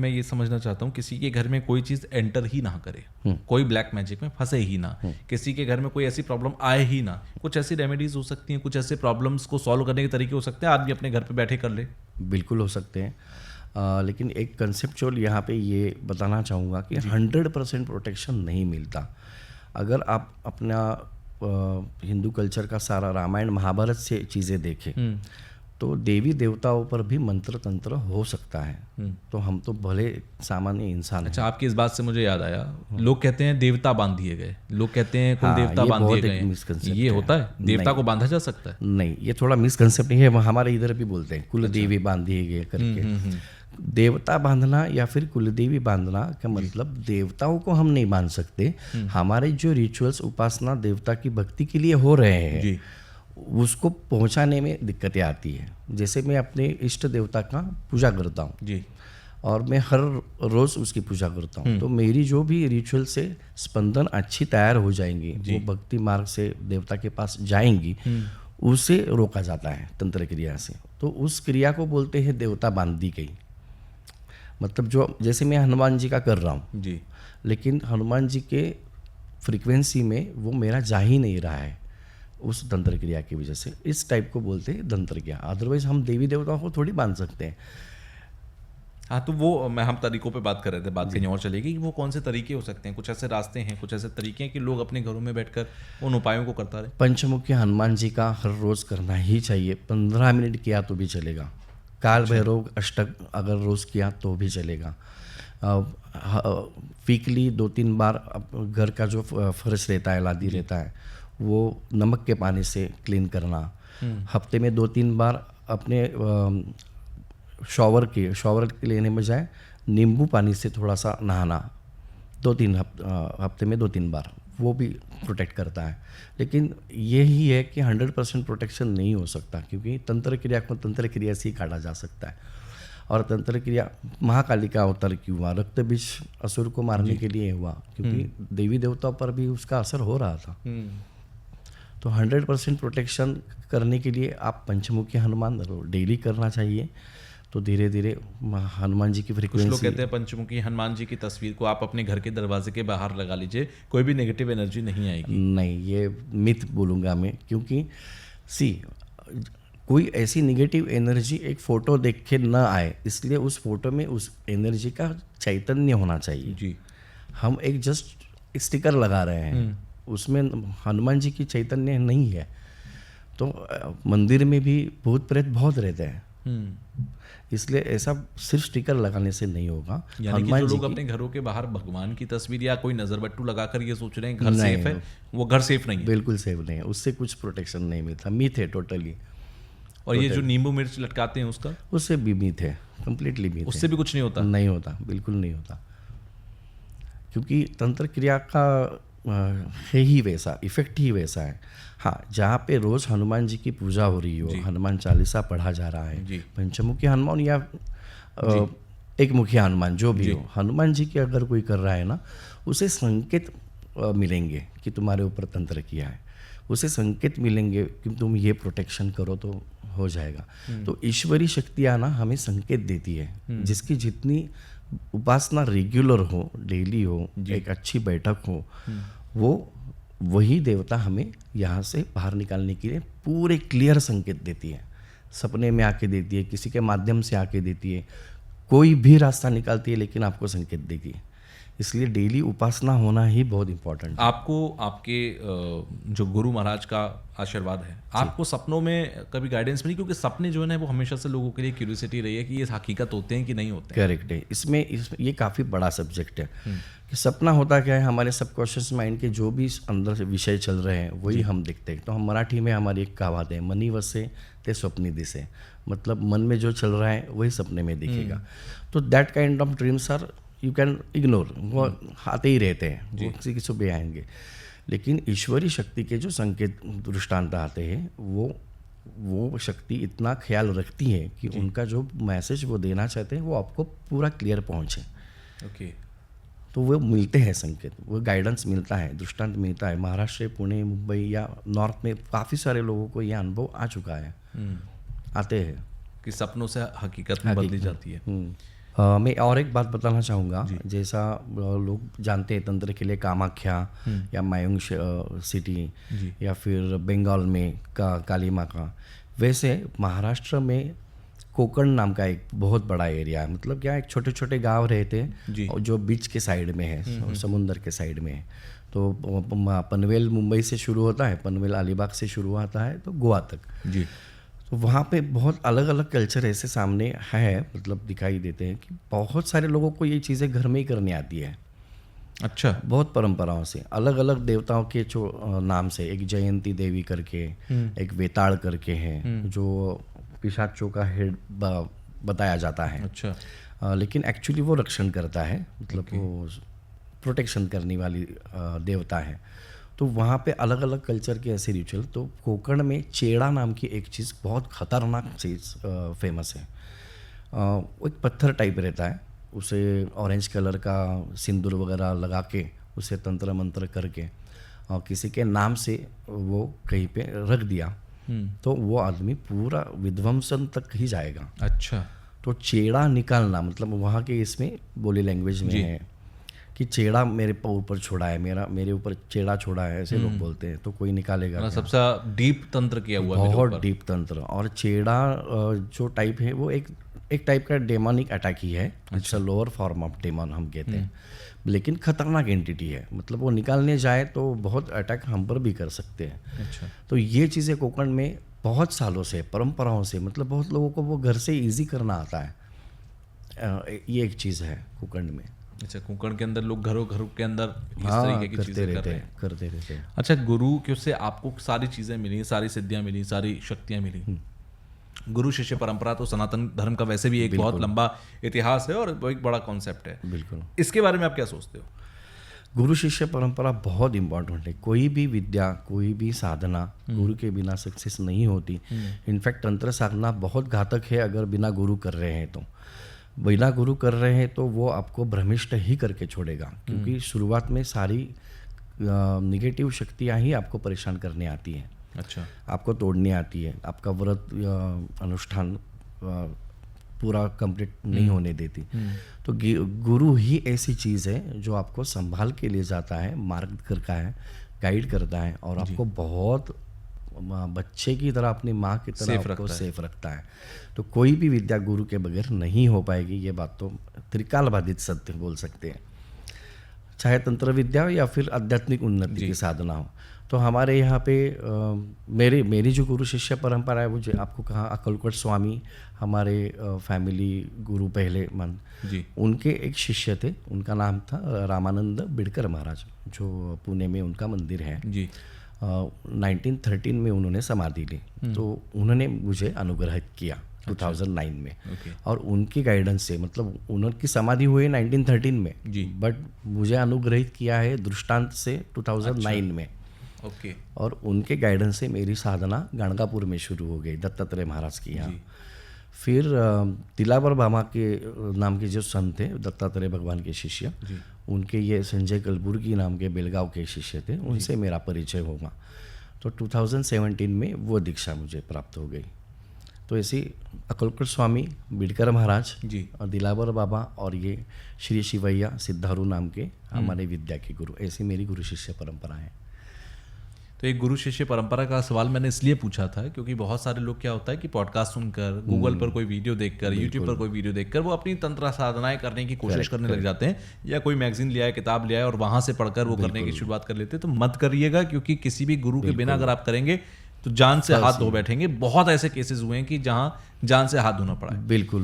मैं ये समझना चाहता हूँ, किसी के घर में कोई चीज़ एंटर ही ना करे, कोई ब्लैक मैजिक में फंसे ही ना, किसी के घर में कोई ऐसी प्रॉब्लम आए ही ना, कुछ ऐसी रेमेडीज हो सकती हैं, कुछ ऐसे प्रॉब्लम्स को सॉल्व करने के तरीके हो सकते हैं, आदमी अपने घर पे बैठे कर ले? बिल्कुल हो सकते हैं, लेकिन एक कंसेप्चुअल यहाँ पे ये बताना चाहूँगा कि 100% प्रोटेक्शन नहीं मिलता। अगर आप अपना हिंदू कल्चर का सारा रामायण महाभारत से चीज़ें देखें तो देवी देवताओं पर भी मंत्र तंत्र हो सकता है। तो हम तो भले सामान्य इंसान अच्छा, आपकी इस बात से मुझे याद आया, लोग कहते हैं देवता बांध दिए गए, लोग कहते हैं कुल देवता बांध दिए गए, ये होता है? देवता को बांधा जा सकता है? नहीं, ये थोड़ा मिसकंसेप्ट है, हमारे इधर भी बोलते हैं कुल देवी बांध दिए गए करके। देवता बांधना या फिर कुलदेवी बांधना का मतलब देवताओं को हम नहीं बांध सकते, हमारे जो रिचुअल्स उपासना देवता की भक्ति के लिए हो रहे हैं उसको पहुंचाने में दिक्कतें आती है। जैसे मैं अपने इष्ट देवता का पूजा करता हूँ जी, और मैं हर रोज़ उसकी पूजा करता हूँ, तो मेरी जो भी रिचुअल से स्पंदन अच्छी तैयार हो जाएंगी, वो भक्ति मार्ग से देवता के पास जाएंगी, उसे रोका जाता है तंत्र क्रिया से। तो उस क्रिया को बोलते हैं देवता बांध दी गई। मतलब जो जैसे मैं हनुमान जी का कर रहा हूँ जी, लेकिन हनुमान जी के फ्रीक्वेंसी में वो मेरा जा ही नहीं रहा है उस तंत्र क्रिया की वजह से, इस टाइप को बोलते हैं तंत्र क्रिया। अदरवाइज हम देवी देवताओं को थोड़ी बांध सकते हैं। हाँ, तो वो हम तरीकों पे बात कर रहे थे, बात कहीं और चलेगी कि वो कौन से तरीके हो सकते हैं, कुछ ऐसे रास्ते हैं, कुछ ऐसे तरीके हैं कि लोग अपने घरों में बैठकर उन उपायों को करता रहे। पंचमुखी हनुमान जी का हर रोज़ करना ही चाहिए, 15 मिनट किया तो भी चलेगा। काल भैरव अष्टक अगर रोज़ किया तो भी चलेगा। वीकली 2-3 बार घर का जो फर्श रहता है, लादी रहता है, वो नमक के पानी से क्लीन करना। हफ्ते में 2-3 बार अपने शॉवर के लेने बजाय नींबू पानी से थोड़ा सा नहाना, 2-3 हफ्ते में 2-3 बार, वो भी प्रोटेक्ट करता है। लेकिन यही है कि 100% प्रोटेक्शन नहीं हो सकता, क्योंकि तंत्र क्रिया को तंत्र क्रिया से ही काटा जा सकता है। और तंत्र क्रिया महाकाली का अवतार क्यों हुआ? रक्त बीज असुर को मारने के लिए हुआ, क्योंकि देवी देवताओं पर भी उसका असर हो रहा था। तो 100% प्रोटेक्शन करने के लिए आप पंचमुखी हनुमान डेली करना चाहिए, तो धीरे धीरे हनुमान जी की फ्रीक्वेंसी। कुछ लोग कहते हैं पंचमुखी हनुमान जी की तस्वीर को आप अपने घर के दरवाजे के बाहर लगा लीजिए, कोई भी नेगेटिव एनर्जी नहीं आएगी। नहीं, ये मिथ बोलूँगा मैं, क्योंकि कोई ऐसी नेगेटिव एनर्जी एक फ़ोटो देख के न आए, इसलिए उस फोटो में उस एनर्जी का चैतन्य होना चाहिए जी। हम एक जस्ट स्टिकर लगा रहे हैं, उसमें हनुमान जी की चैतन्य नहीं है। तो मंदिर में भी भूत प्रेत बहुत रहते हैं, इसलिए ऐसा सिर्फ स्टिकर लगाने से नहीं होगा। यानी कि जो लोग अपने घरों के बाहर भगवान की तस्वीर या कोई नजरबट्टू लगाकर ये सोच रहे हैं घर सेफ है, वो घर सेफ नहीं है। बिल्कुल सेफ नहीं है, उससे कुछ प्रोटेक्शन नहीं मिलता, मिथ है टोटली। और ये जो नींबू मिर्च लटकाते हैं उसका, उससे भी मिथ है, कंप्लीटली मिथ है। उससे भी कुछ नहीं होता? नहीं होता, बिल्कुल नहीं होता, क्योंकि तंत्र क्रिया का है ही वैसा, इफेक्ट ही वैसा है। हाँ, जहाँ पे रोज़ हनुमान जी की पूजा हो रही हो, हनुमान चालीसा पढ़ा जा रहा है, पंचमुखी हनुमान या एक मुखी हनुमान जो भी हो, हनुमान जी की अगर कोई कर रहा है ना, उसे संकेत मिलेंगे कि तुम्हारे ऊपर तंत्र किया है, उसे संकेत मिलेंगे कि तुम ये प्रोटेक्शन करो तो हो जाएगा। तो ईश्वरी शक्तियाँ ना हमें संकेत देती है, जिसकी जितनी उपासना रेगुलर हो, डेली हो, एक अच्छी बैठक हो, वो वही देवता हमें यहाँ से बाहर निकालने के लिए पूरे क्लियर संकेत देती है। सपने में आके देती है, किसी के माध्यम से आके देती है, कोई भी रास्ता निकालती है, लेकिन आपको संकेत देती है। इसलिए डेली उपासना होना ही बहुत इंपॉर्टेंट है। आपको आपके जो गुरु महाराज का आशीर्वाद है, आपको सपनों में कभी गाइडेंस मिली? क्योंकि सपने जो है वो हमेशा से लोगों के लिए क्यूरियोसिटी रही है कि ये हकीकत होते हैं कि नहीं होते हैं। करेक्ट है। इसमें ये काफ़ी बड़ा सब्जेक्ट है कि सपना होता क्या है। हमारे सबकॉन्शियस माइंड के जो भी अंदर से विषय चल रहे हैं वही हम दिखते हैं। तो हम मराठी में हमारी एक कहावत है, मनी वसे ते स्वप्नी दिसे, मतलब मन में जो चल रहा है वही सपने में दिखेगा। तो that kind of dreams are you can ignore, वो आते ही रहते हैं, वो किसी किसी भी आएंगे। लेकिन ईश्वरी शक्ति के जो संकेत दृष्टांत आते हैं, वो शक्ति इतना ख्याल रखती है कि उनका जो मैसेज वो देना चाहते हैं वो आपको पूरा क्लियर पहुंचे। ओके। तो वो मिलते हैं संकेत, वो गाइडेंस मिलता है, दृष्टांत मिलता है। महाराष्ट्र, पुणे, मुंबई या नॉर्थ में काफ़ी सारे लोगों को ये अनुभव आ चुका है, आते हैं कि सपनों से हकीकत में बदली जाती है। मैं और एक बात बताना चाहूँगा, जैसा लोग जानते हैं तंत्र के लिए कामाख्या या मायुंग सिटी या फिर बंगाल में काली माँ का, वैसे महाराष्ट्र में कोकण नाम का एक बहुत बड़ा एरिया है। मतलब क्या, एक छोटे छोटे गांव रहते हैं और जो बीच के साइड में है, समुंदर के साइड में है। तो पनवेल मुंबई से शुरू होता है, पनवेल अलीबाग से शुरू होता है तो गोवा तक जी। तो वहाँ पे बहुत अलग अलग कल्चर ऐसे सामने है, मतलब दिखाई देते हैं कि बहुत सारे लोगों को ये चीज़ें घर में ही करनी आती है। अच्छा। बहुत परंपराओं से अलग अलग देवताओं के नाम से, एक जयंती देवी करके, एक वेताड़ करके है जो पिशाचों का हेड बताया जाता है। अच्छा। लेकिन एक्चुअली वो रक्षण करता है, मतलब वो प्रोटेक्शन करने वाली देवता है। तो वहाँ पे अलग अलग कल्चर के ऐसे रिचुअल। तो कोकण में चेड़ा नाम की एक चीज़ बहुत खतरनाक चीज़ फेमस है। वो एक पत्थर टाइप रहता है, उसे ऑरेंज कलर का सिंदूर वगैरह लगा के उसे तंत्र मंत्र करके और किसी के नाम से वो कहीं पे रख दिया तो वो आदमी पूरा विध्वंसन तक ही जाएगा। अच्छा। तो चेड़ा निकालना, मतलब वहाँ के इसमें बोली लैंग्वेज में है कि चेड़ा मेरे ऊपर छोड़ा है, मेरे ऊपर चेड़ा छोड़ा है, ऐसे लोग बोलते हैं। तो कोई निकालेगा क्या? सबसे डीप तंत्र किया हुआ है, बहुत डीप तंत्र। और चेड़ा जो टाइप है वो एक टाइप का डेमोनिक अटैक ही है। It's a lower form of demon हम कहते हैं, लेकिन खतरनाक एंटिटी है। मतलब वो निकालने जाए तो बहुत अटैक हम पर भी कर सकते हैं। अच्छा। तो ये चीज़ें कोकण में बहुत सालों से, परंपराओं से, मतलब बहुत लोगों को वो घर से इजी करना आता है। ये एक चीज़ है कोकण में। अच्छा, कोकण के अंदर लोग घरों के अंदर इस तरीके की चीजें करते रहते हैं। अच्छा, गुरु के उससे आपको सारी चीजें मिली, सारी सिद्धियां मिली, सारी शक्तियां मिली। गुरु शिष्य परंपरा तो सनातन धर्म का वैसे भी एक बहुत लंबा इतिहास है और एक बड़ा कॉन्सेप्ट है। बिल्कुल। इसके बारे में आप क्या सोचते हो? गुरु शिष्य परंपरा बहुत इम्पोर्टेंट है। कोई भी विद्या, कोई भी साधना गुरु के बिना सक्सेस नहीं होती। इनफैक्ट तंत्र साधना बहुत घातक है अगर बिना गुरु कर रहे हैं तो। बिना गुरु कर रहे हैं तो वो आपको भ्रमिष्ट ही करके छोड़ेगा, क्योंकि शुरुआत में सारी निगेटिव शक्तियाँ ही आपको परेशान करने आती हैं। अच्छा। आपको तोड़ने आती है, आपका व्रत अनुष्ठान पूरा कंप्लीट नहीं होने देती। तो गुरु ही ऐसी चीज़ है जो आपको संभाल के ले जाता है, मार्ग करता है, गाइड करता है और आपको बहुत बच्चे की तरह, अपनी माँ की तरह आपको सेफ रखता है। तो कोई भी विद्या गुरु के बगैर नहीं हो पाएगी। ये बात तो त्रिकाल बाधित सत्य बोल सकते हैं, चाहे तंत्र विद्या या फिर आध्यात्मिक उन्नति की साधना हो। तो हमारे यहाँ पे मेरी जो गुरु शिष्य परंपरा है वो जो आपको कहा, अक्कलकोट स्वामी हमारे फैमिली गुरु पहले मन जी, उनके एक शिष्य थे, उनका नाम था रामानंद बिडकर महाराज, जो पुणे में उनका मंदिर है जी। 1913 में उन्होंने समाधि ली। तो उन्होंने मुझे अनुग्रहित किया 2009 में। और उनकी गाइडेंस से, मतलब उनकी समाधि हुई 1913 में जी, बट मुझे अनुग्रहित किया है दृष्टांत से 2009 में। ओके। और उनके गाइडेंस से मेरी साधना गाणगापुर में शुरू हो गई, दत्तात्रेय महाराज की यहाँ। फिर तिलावर बाबा के नाम के जो संत थे, दत्तात्रेय भगवान के शिष्य, उनके ये संजय कलबुर्गी नाम के बेलगांव के शिष्य थे, उनसे मेरा परिचय होगा। तो 2017 में वो दीक्षा मुझे प्राप्त हो गई। तो ऐसी अक्कलकोट स्वामी, बिडकर महाराज जी, और दिलावर बाबा और ये श्री शिवैया सिद्धारू नाम के हमारे विद्या के गुरु, ऐसी मेरी गुरु शिष्य परंपरा है। तो एक गुरु शिष्य परंपरा का सवाल मैंने इसलिए पूछा था क्योंकि बहुत सारे लोग क्या होता है कि पॉडकास्ट सुनकर, गूगल पर कोई वीडियो देखकर, यूट्यूब पर कोई वीडियो देखकर वो अपनी तंत्र साधनाएं करने की कोशिश करने लग जाते हैं, या कोई मैगजीन लिया है, किताब लिया है और वहां से पढ़कर वो करने की शुरुआत कर लेते हैं। तो मत करिएगा, क्योंकि किसी भी गुरु के बिना अगर आप करेंगे तो जान से हाथ धो बैठेंगे। बहुत ऐसे केसेस हुए हैं कि जहां जान से हाथ धोना पड़ा है। बिल्कुल।